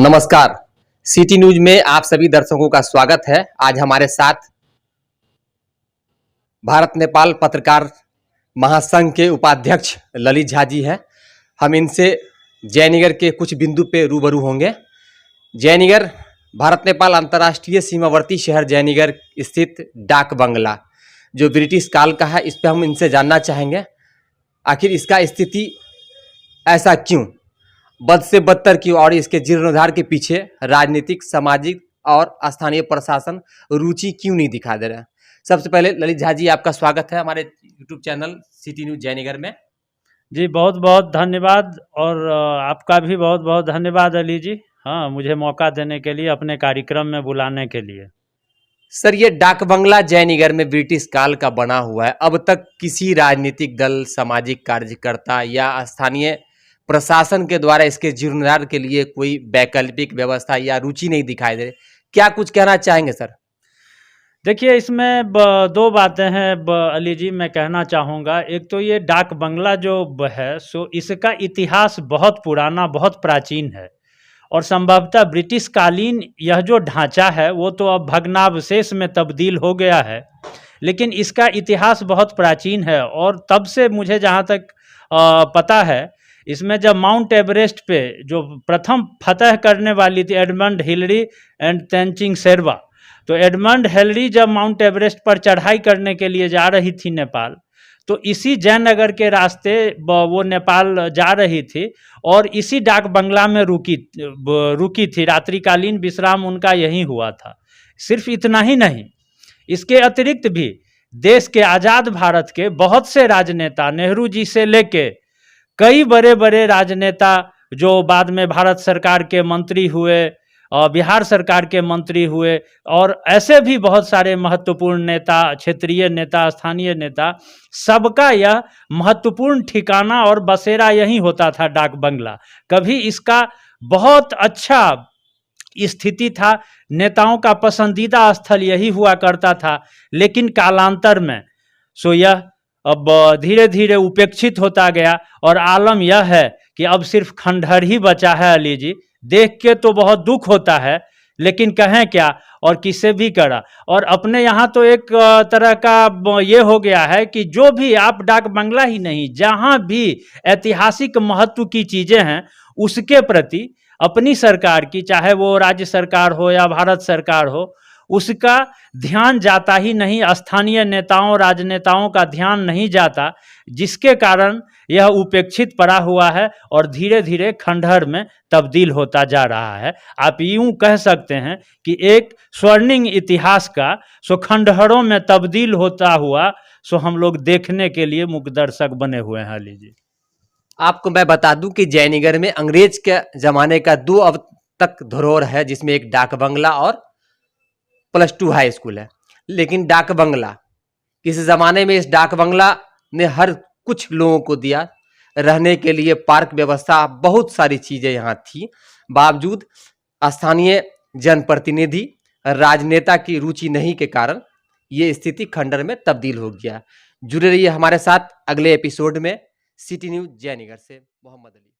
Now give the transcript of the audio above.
नमस्कार। City news में आप सभी दर्शकों का स्वागत है। आज हमारे साथ भारत नेपाल पत्रकार महासंघ के उपाध्यक्ष ललित झा जी हैं। हम इनसे जयनगर के कुछ बिंदु पे रूबरू होंगे। जयनगर भारत नेपाल अंतर्राष्ट्रीय सीमावर्ती शहर जयनगर स्थित डाक बंगला जो ब्रिटिश काल का है, इस पर हम इनसे जानना चाहेंगे आखिर इसका स्थिति ऐसा क्यों, बद से बदतर क्यों, और इसके जीर्णोद्धार के पीछे राजनीतिक, सामाजिक और स्थानीय प्रशासन रुचि क्यों नहीं दिखा दे रहा है। सबसे पहले ललित झा जी, आपका स्वागत है हमारे YouTube channel city news Jaynagar में। जी बहुत बहुत धन्यवाद, और आपका भी बहुत बहुत धन्यवाद अली जी। हाँ, मुझे मौका देने के लिए, अपने कार्यक्रम में बुलाने के लिए। सर, ये डाक बंगला जयनगर में ब्रिटिश काल का बना हुआ है। अब तक किसी राजनीतिक दल, सामाजिक कार्यकर्ता या स्थानीय प्रशासन के द्वारा इसके जीर्णोद्धार के लिए कोई वैकल्पिक व्यवस्था या रुचि नहीं दिखाई दे रही। क्या कुछ कहना चाहेंगे सर? देखिए, इसमें दो बातें हैं अली जी, मैं कहना चाहूँगा। एक तो ये डाक बंगला जो है सो इसका इतिहास बहुत पुराना, बहुत प्राचीन है, और संभवतः ब्रिटिश कालीन यह जो ढांचा है वो तो अब भग्नावशेष में तब्दील हो गया है, लेकिन इसका इतिहास बहुत प्राचीन है। और तब से मुझे जहाँ तक पता है, इसमें जब माउंट एवरेस्ट पे जो प्रथम फतह करने वाली थी Edmund Hillary and Tenzing Sherpa, तो एडमंड हिलरी जब माउंट एवरेस्ट पर चढ़ाई करने के लिए जा रही थी नेपाल, तो इसी जयनगर के रास्ते वो नेपाल जा रही थी और इसी डाक बंगला में रुकी थी। रात्रिकालीन विश्राम उनका यहीं हुआ था। सिर्फ इतना ही नहीं, इसके अतिरिक्त भी देश के आज़ाद भारत के बहुत से राजनेता, नेहरू जी से लेके कई बड़े बड़े राजनेता जो बाद में भारत सरकार के मंत्री हुए, बिहार सरकार के मंत्री हुए, और ऐसे भी बहुत सारे महत्वपूर्ण नेता, क्षेत्रीय नेता, स्थानीय नेता, सबका यह महत्वपूर्ण ठिकाना और बसेरा यही होता था, डाक बंगला। कभी इसका बहुत अच्छा स्थिति था, नेताओं का पसंदीदा स्थल यही हुआ करता था, लेकिन कालांतर में सो यह अब धीरे धीरे उपेक्षित होता गया। और आलम यह है कि अब सिर्फ खंडहर ही बचा है अली जी। देख के तो बहुत दुख होता है, लेकिन कहें क्या और किसे भी करा। और अपने यहाँ तो एक तरह का ये हो गया है कि जो भी आप डाक बंगला ही नहीं, जहाँ भी ऐतिहासिक महत्व की चीज़ें हैं उसके प्रति अपनी सरकार की, चाहे वो राज्य सरकार हो या भारत सरकार हो, उसका ध्यान जाता ही नहीं। स्थानीय नेताओं, राजनेताओं का ध्यान नहीं जाता, जिसके कारण यह उपेक्षित पड़ा हुआ है और धीरे धीरे खंडहर में तब्दील होता जा रहा है। आप यूं कह सकते हैं कि एक स्वर्णिम इतिहास का सो खंडहरों में तब्दील होता हुआ सो हम लोग देखने के लिए मुख्य दर्शक बने हुए हैं अली जी। आपको मैं बता दूं कि जयनगर में अंग्रेज के जमाने का 2 अब तक धरोहर है, जिसमें एक डाक बंगला और +2 हाई स्कूल है। लेकिन डाक बंगला, किसी ज़माने में इस डाक बंगला ने हर कुछ लोगों को दिया, रहने के लिए पार्क व्यवस्था, बहुत सारी चीज़ें यहाँ थी। बावजूद स्थानीय जनप्रतिनिधि, राजनेता की रुचि नहीं के कारण ये स्थिति खंडहर में तब्दील हो गया। जुड़े रहिए हमारे साथ अगले एपिसोड में। सिटी न्यूज जयनगर से मोहम्मद अली।